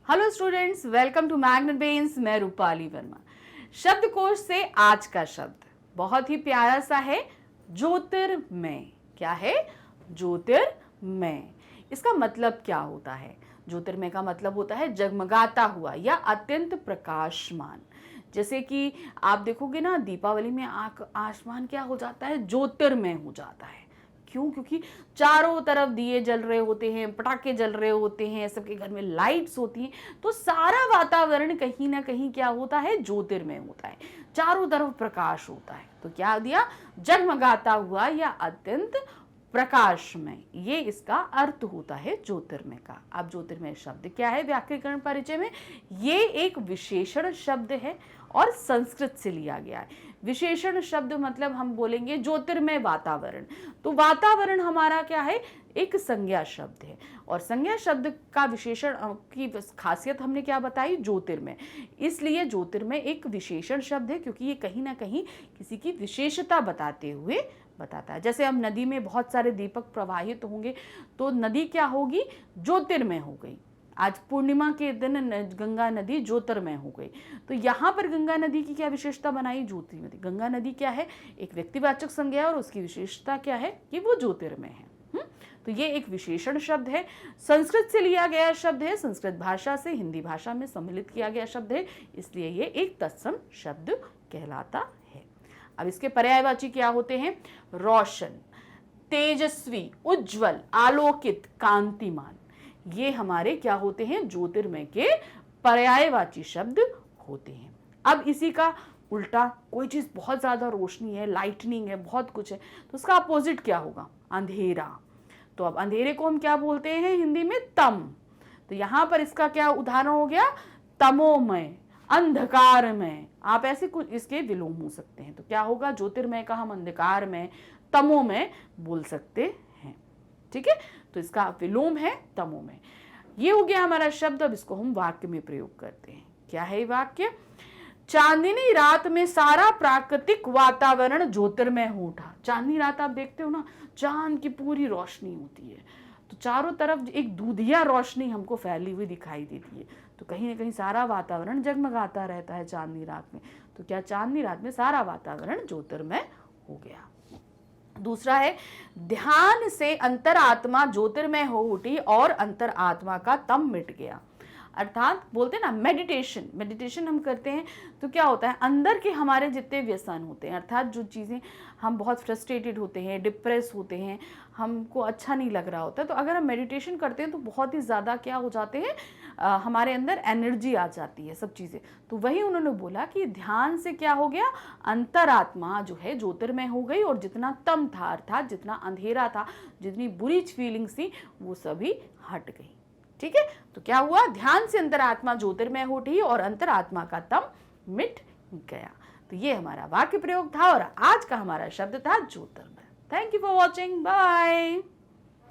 Hello students, welcome to Magnet Brains. मैं रूपाली वर्मा। शब्दकोश से आज का शब्द बहुत ही प्यारा सा है, ज्योतिर्मय। क्या है? ज्योतिर्मय। इसका मतलब क्या होता है? ज्योतिर्मय का मतलब होता है जगमगाता हुआ या अत्यंत प्रकाशमान। जैसे कि आप देखोगे ना, दीपावली में आसमान क्या हो जाता है? ज्योतिर्मय हो जाता है। क्यों? क्योंकि चारों तरफ दिए जल रहे होते हैं, पटाखे जल रहे होते हैं, सबके घर में लाइट्स होती हैं, तो सारा वातावरण कहीं ना कहीं क्या होता है? ज्योतिर्मय होता है, चारों तरफ प्रकाश होता है। तो क्या दिया? जगमगाता हुआ या अत्यंत प्रकाशमय। ये इसका अर्थ होता है ज्योतिर्मय का। अब ज्योतिर्मय शब्द क्या है? व्याकरण परिचय में ये एक विशेषण शब्द है और संस्कृत से लिया गया है। विशेषण शब्द मतलब हम बोलेंगे ज्योतिर्मय वातावरण। तो वातावरण हमारा क्या है? एक संज्ञा शब्द है, और संज्ञा शब्द का विशेषण की खासियत हमने क्या बताई? ज्योतिर्मय। इसलिए ज्योतिर्मय एक विशेषण शब्द है, क्योंकि ये कहीं ना कहीं किसी की विशेषता बताते हुए बताता है। जैसे हम नदी में बहुत सारे दीपक प्रवाहित होंगे, तो नदी क्या होगी? ज्योतिर्मय हो गई। आज पूर्णिमा के दिन गंगा नदी ज्योतिर्मय हो गई। तो यहाँ पर गंगा नदी की क्या विशेषता बनाई? ज्योतिर्मय। गंगा नदी क्या है? एक व्यक्तिवाचक संज्ञा, और उसकी विशेषता क्या है? कि वो ज्योतिर्मय है। तो ये एक विशेषण शब्द है, संस्कृत से लिया गया शब्द है, संस्कृत भाषा से हिंदी भाषा में सम्मिलित किया गया शब्द है, इसलिए ये एक तत्सम शब्द कहलाता है। अब इसके पर्यायवाची क्या होते हैं? रोशन, तेजस्वी, उज्जवल, आलोकित, कांतिमान। ये हमारे क्या होते हैं? ज्योतिर्मय के पर्यायवाची शब्द होते हैं। अब इसी का उल्टा, कोई चीज बहुत ज्यादा रोशनी है, लाइटनिंग है, बहुत कुछ है, तो उसका अपोजिट क्या होगा? अंधेरा। तो अब अंधेरे को हम क्या बोलते हैं हिंदी में? तम। तो यहां पर इसका क्या उदाहरण हो गया? तमोमय, अंधकारमय। आप ऐसे कुछ इसके विलोम हो सकते हैं। तो क्या होगा? ज्योतिर्मय का हम अंधकारमय, तमोमय बोल सकते हैं। ठीक है, तो इसका विलोम है तमोमय। ये हो गया हमारा शब्द। अब इसको हम वाक्य में प्रयोग करते हैं। क्या है ये वाक्य? चांदनी रात में सारा प्राकृतिक वातावरण ज्योतिर्मय हो उठा। चांदनी रात आप देखते हो ना, चांद की पूरी रोशनी होती है, तो चारों तरफ एक दूधिया रोशनी हमको फैली हुई दिखाई देती है। तो कहीं ना कहीं सारा वातावरण जगमगाता रहता है चांदनी रात में। तो क्या? चांदनी रात में सारा वातावरण ज्योतिर्मय हो गया। दूसरा है, ध्यान से अंतरात्मा ज्योतिर्मय हो उठी और अंतरात्मा का तम मिट गया। अर्थात बोलते हैं ना, मेडिटेशन हम करते हैं तो क्या होता है? अंदर के हमारे जितने व्यसन होते हैं, अर्थात जो चीज़ें हम बहुत फ्रस्ट्रेटेड होते हैं, डिप्रेस होते हैं, हमको अच्छा नहीं लग रहा होता है, तो अगर हम मेडिटेशन करते हैं तो बहुत ही ज़्यादा क्या हो जाते हैं? हमारे अंदर एनर्जी आ जाती है, सब चीज़ें। तो वही उन्होंने बोला कि ध्यान से क्या हो गया? अंतरात्मा जो है ज्योतिर्मय हो गई, और जितना तम था, अर्थात जितना अंधेरा था, जितनी बुरी फीलिंग्स थी, वो सभी हट गई। ठीक है, तो क्या हुआ? ध्यान से अंतरात्मा ज्योतिर्मय हो उठी और अंतरात्मा का तम मिट गया। तो ये हमारा वाक्य प्रयोग था, और आज का हमारा शब्द था ज्योतिर्मय। Thank you for watching. Bye.